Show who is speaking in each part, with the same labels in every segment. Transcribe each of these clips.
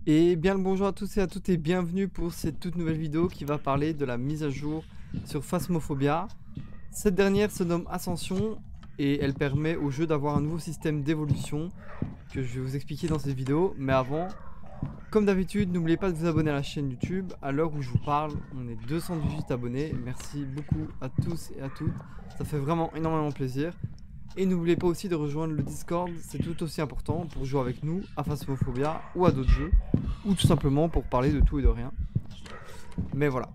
Speaker 1: Et bien le bonjour à tous et à toutes et bienvenue pour cette toute nouvelle vidéo qui va parler de la mise à jour sur Phasmophobia. Cette dernière se nomme Ascension et elle permet au jeu d'avoir un nouveau système d'évolution que je vais vous expliquer dans cette vidéo. Mais avant, comme d'habitude, n'oubliez pas de vous abonner à la chaîne YouTube. À l'heure où je vous parle, on est 218 abonnés. Merci beaucoup à tous et à toutes. Ça fait vraiment énormément plaisir. Et n'oubliez pas aussi de rejoindre le Discord, c'est tout aussi important pour jouer avec nous à Phasmophobia ou à d'autres jeux, ou tout simplement pour parler de tout et de rien. Mais voilà.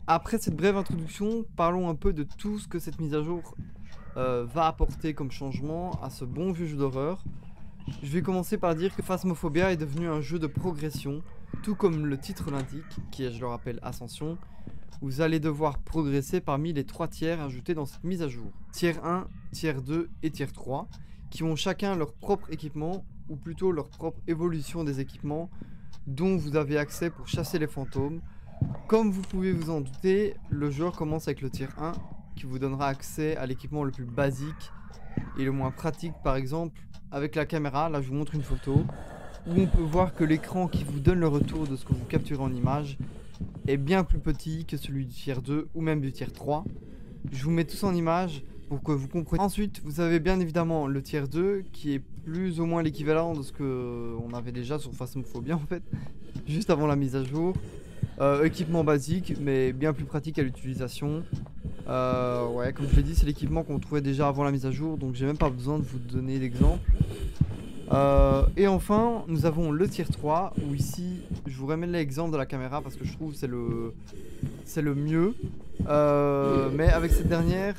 Speaker 1: Après cette brève introduction, parlons un peu de tout ce que cette mise à jour va apporter comme changement à ce bon vieux jeu d'horreur. Je vais commencer par dire que Phasmophobia est devenu un jeu de progression, tout comme le titre l'indique, qui est, je le rappelle, Ascension. Vous allez devoir progresser parmi les 3 tiers ajoutés dans cette mise à jour. Tiers 1, tiers 2 et tiers 3, qui ont chacun leur propre équipement, ou plutôt leur propre évolution des équipements, dont vous avez accès pour chasser les fantômes. Comme vous pouvez vous en douter, le joueur commence avec le tiers 1, qui vous donnera accès à l'équipement le plus basique et le moins pratique. Par exemple, avec la caméra, là je vous montre une photo, où on peut voir que l'écran qui vous donne le retour de ce que vous capturez en image est bien plus petit que celui du tiers 2 ou même du tiers 3. Je vous mets tous en image pour que vous compreniez. Ensuite, vous avez bien évidemment le tiers 2 qui est plus ou moins l'équivalent de ce qu'on avait déjà sur Phasmophobia en fait, juste avant la mise à jour. Équipement basique mais bien plus pratique à l'utilisation. Ouais, comme je l'ai dit, c'est l'équipement qu'on trouvait déjà avant la mise à jour, donc j'ai même pas besoin de vous donner d'exemple. Et enfin, nous avons le tier 3, où ici, je vous remets l'exemple de la caméra parce que je trouve que c'est le mieux. Mais avec cette dernière,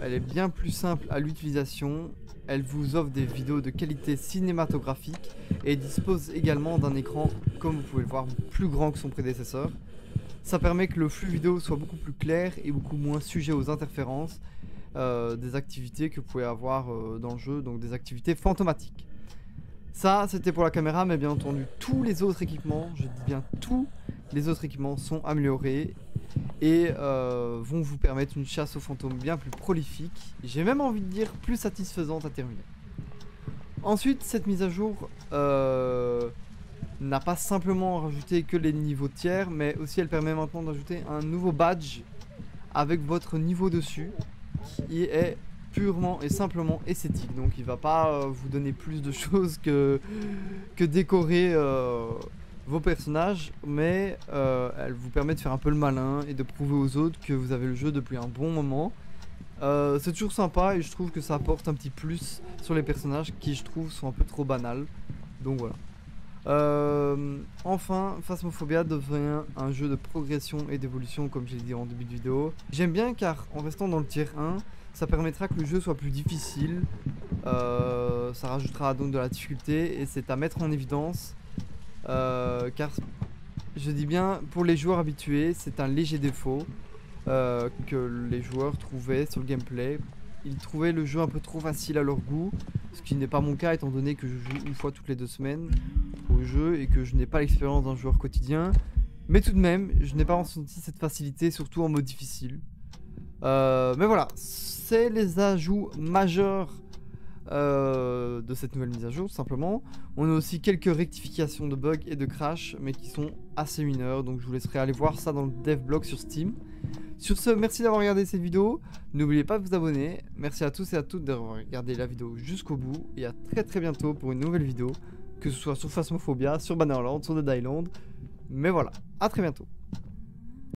Speaker 1: elle est bien plus simple à l'utilisation. Elle vous offre des vidéos de qualité cinématographique et dispose également d'un écran, comme vous pouvez le voir, plus grand que son prédécesseur. Ça permet que le flux vidéo soit beaucoup plus clair et beaucoup moins sujet aux interférences. Des activités que vous pouvez avoir dans le jeu, donc des activités fantomatiques. Ça, c'était pour la caméra, mais bien entendu, tous les autres équipements, je dis bien tous les autres équipements sont améliorés et vont vous permettre une chasse aux fantômes bien plus prolifique. J'ai même envie de dire plus satisfaisante à terminer. Ensuite, cette mise à jour n'a pas simplement rajouté que les niveaux tiers, mais aussi elle permet maintenant d'ajouter un nouveau badge avec votre niveau dessus, qui est purement et simplement esthétique. Donc il va pas vous donner plus de choses que décorer vos personnages, mais elle vous permet de faire un peu le malin et de prouver aux autres que vous avez le jeu depuis un bon moment. C'est toujours sympa et je trouve que ça apporte un petit plus sur les personnages qui, je trouve, sont un peu trop banals. Donc voilà. Enfin, Phasmophobia devient un jeu de progression et d'évolution, comme j'ai dit en début de vidéo. J'aime bien car en restant dans le tier 1, ça permettra que le jeu soit plus difficile. Ça rajoutera donc de la difficulté et c'est à mettre en évidence. Car je dis bien, pour les joueurs habitués, c'est un léger défaut que les joueurs trouvaient sur le gameplay. Ils trouvaient le jeu un peu trop facile à leur goût, ce qui n'est pas mon cas étant donné que je joue une fois toutes les 2 semaines au jeu et que je n'ai pas l'expérience d'un joueur quotidien. Mais tout de même, je n'ai pas ressenti cette facilité, surtout en mode difficile. Mais voilà, c'est les ajouts majeurs de cette nouvelle mise à jour, tout simplement. On a aussi quelques rectifications de bugs et de crash, mais qui sont assez mineurs, donc je vous laisserai aller voir ça dans le devblog sur Steam. Sur ce, merci d'avoir regardé cette vidéo, n'oubliez pas de vous abonner, merci à tous et à toutes d'avoir regardé la vidéo jusqu'au bout, et à très bientôt pour une nouvelle vidéo, que ce soit sur Phasmophobia, sur Bannerlord, sur Dead Island, mais voilà, à très bientôt.